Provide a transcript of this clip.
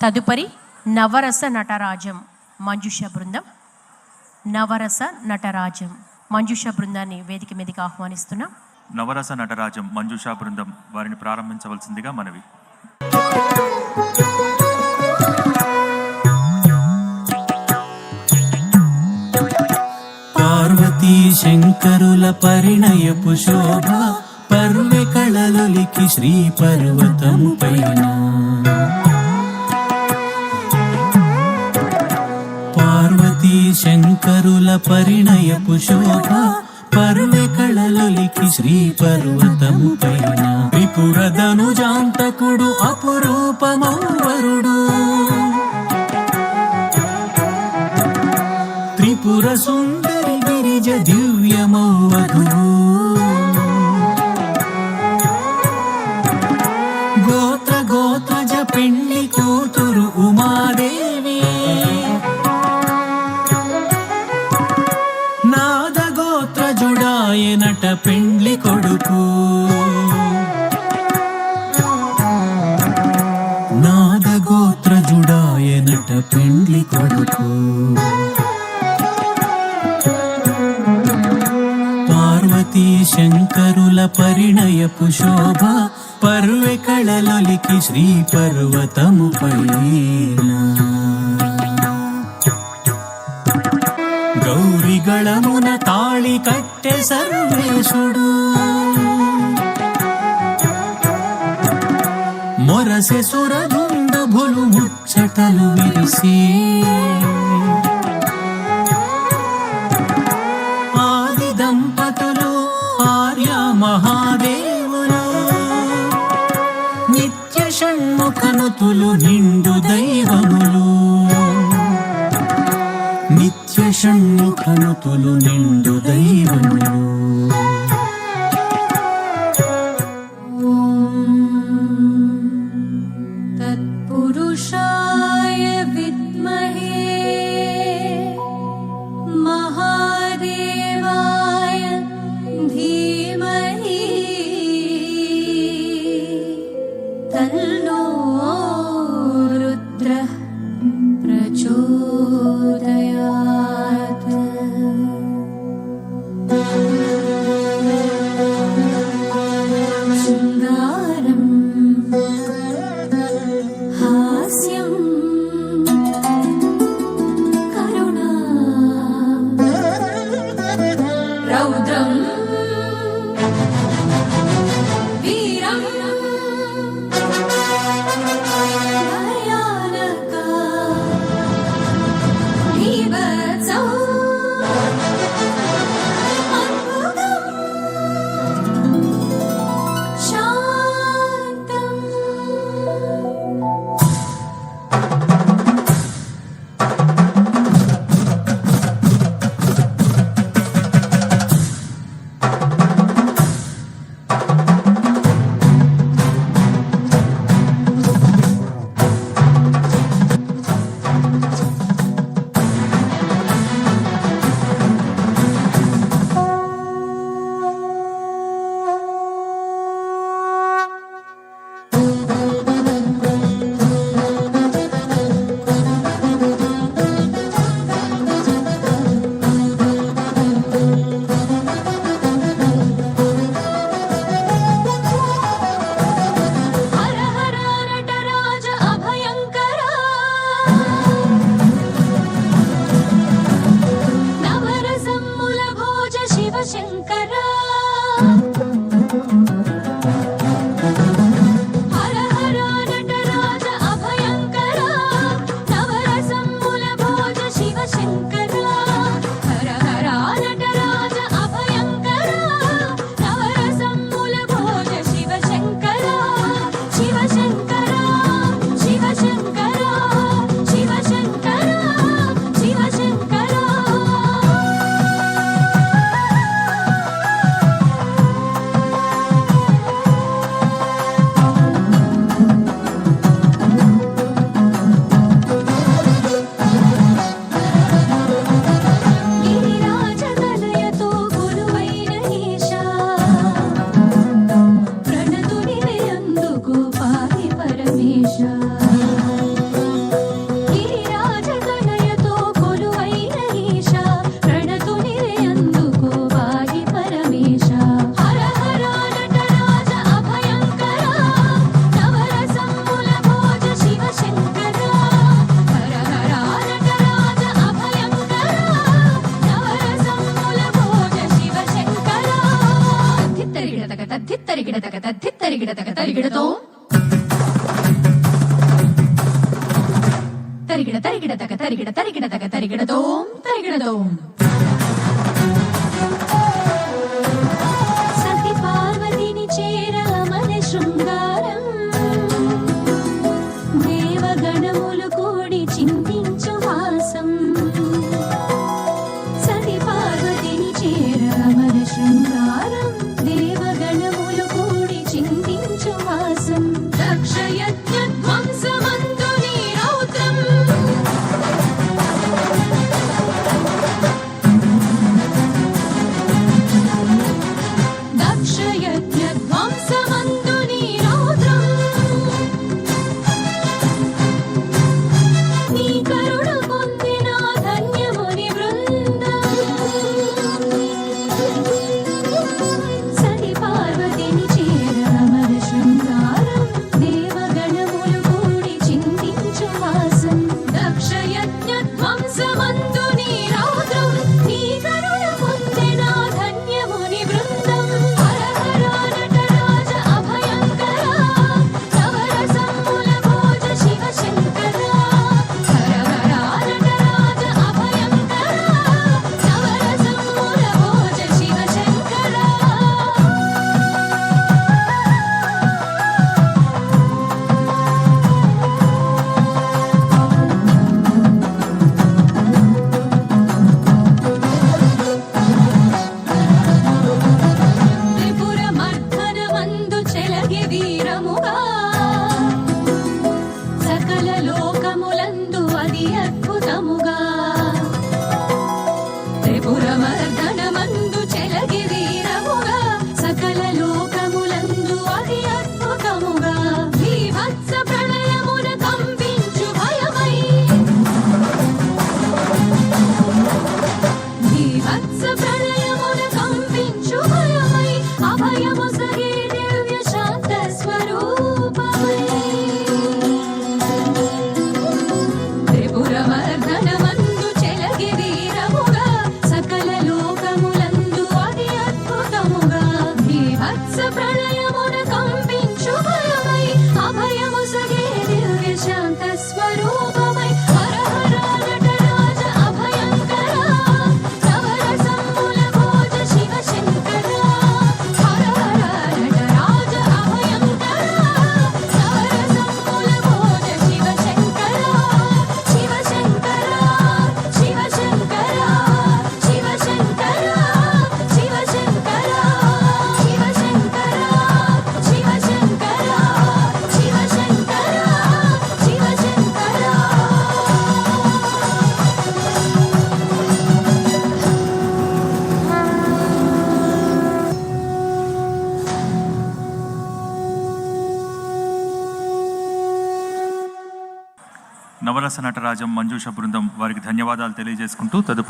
తదుపరి నవరస నటరాజం మంజుష బృందం. నవరస నటరాజం మంజుష బృందాన్ని వేదిక మీదకి ఆహ్వానిస్తున్నాం. నవరస నటరాజం మంజుష బృందం వారిని ప్రారంభించవలసిందిగా మనవి. పార్వతీ శంకరుల పరిణయపు శోభ పర్వె కళలొలికి శ్రీ పర్వతము పైన. పార్వతీ శంకరుల పరిణయపు శోభ పర్వె కళలొలికి శ్రీ పర్వతము పైన. త్రిపురధనుజాంతకుడు అపురూపమౌవరుడు, త్రిపుర సుందరి గిరిజ దివ్యమౌవధువు. గోత్ర గోత్రజ పెండ్లి కూతురు ఉమాదేవి, నాద గోత్రజుడాయనట పెండ్లి కొడుకు. నాద గోత్రజుడాయనట పెండ్లి కొడుకు. పార్వతీ శంకరుల పరిణయపు శోభ పర్వె కళలొలికి శ్రీ పర్వతము పైన. గౌరిగళమున తాళి కట్టె సర్వేశుడు, మొరసె సురదుందుభులు ముచ్చటలు విరిసి. ఆది దంపతులు ఆర్య మహాదేవులు, నిత్య షణ్ముఖనుతులు నిండు దైవములు. నిత్య షణ్ముఖనుతులు నిండు దైవములు. తత్పురుషాయ విద్మహే మహాదేవాయ ధీమహి తన్నో రుద్రః ప్రచోదయాత్. శృంగారం హాస్యం తరిగిడతక తరిగిడతో తరిగిడతక తరిగిడతక తరిగిడతో తరిగిడతో సతి పార్వతిని చేర మన శృంగారం దేవగణములు కూడి చింతించు హాసం సతి పార్వతిని చేర మన శృంగారం దేవగణములు కూడి చింతించు హాసం దక్షయజ్ఞ ధ్వంసమందు నీ రౌద్రం దక్షయజ్ఞ ధ్వంసమందు నీ రౌద్రం నీ కరుణ పొందిన ధన్యముని బృందం సతి పార్వతిని చేర అమర శృంగారం దేవగణములు కూడి చింతించు హాసం దక్షయజ్ఞ ధ్వంసమందు నీ రౌద్రం నీ కరుణ పొందిన ధన్యముని బృందం హర హర నటరాజ అభయంకర నవరసముల భోజ శివ శంకర హర హర నటరాజ అభయంకర నవరసముల భోజ శివ శంకర త్రిపుర మర్దనమందు చెలగి వీరముగా సకల లోకములందు అది అద్భుతముగా త్రిపుర మర్దనమందు చెలగి వీరముగా సకల లోకములందు అది అద్భుతముగా భీభత్స ప్రళయమున కంపించు భయమై భీభత్స ప్రళయమున కంపించు భయమై అభయము సగే దివ్య శాంత స్వరూపమై త్రిపుర మర్దనమందు చెలగి వీరముగా సకల లోకములందు అది అద్భుతముగా భీభత్స ప్రళయమున కంపించు భయమై అభయము సగే దివ్య శాంత స్వరూపమై హర హర నటరాజ అభయంకర నవరసముల భోజ శివ శంకర హర హర నటరాజ అభయంకర నవరసముల భోజ శివ శంకర శివ శంకర శివ శంకర శివ శంకర శివ శంకర శివ శంకర శివ శంకర శివ శంకర శివ శంకర నవరస నటరాజం మంజుష బృందం వారికి ధన్యవాదాలు తెలియజేసుకుంటూ తదుపరి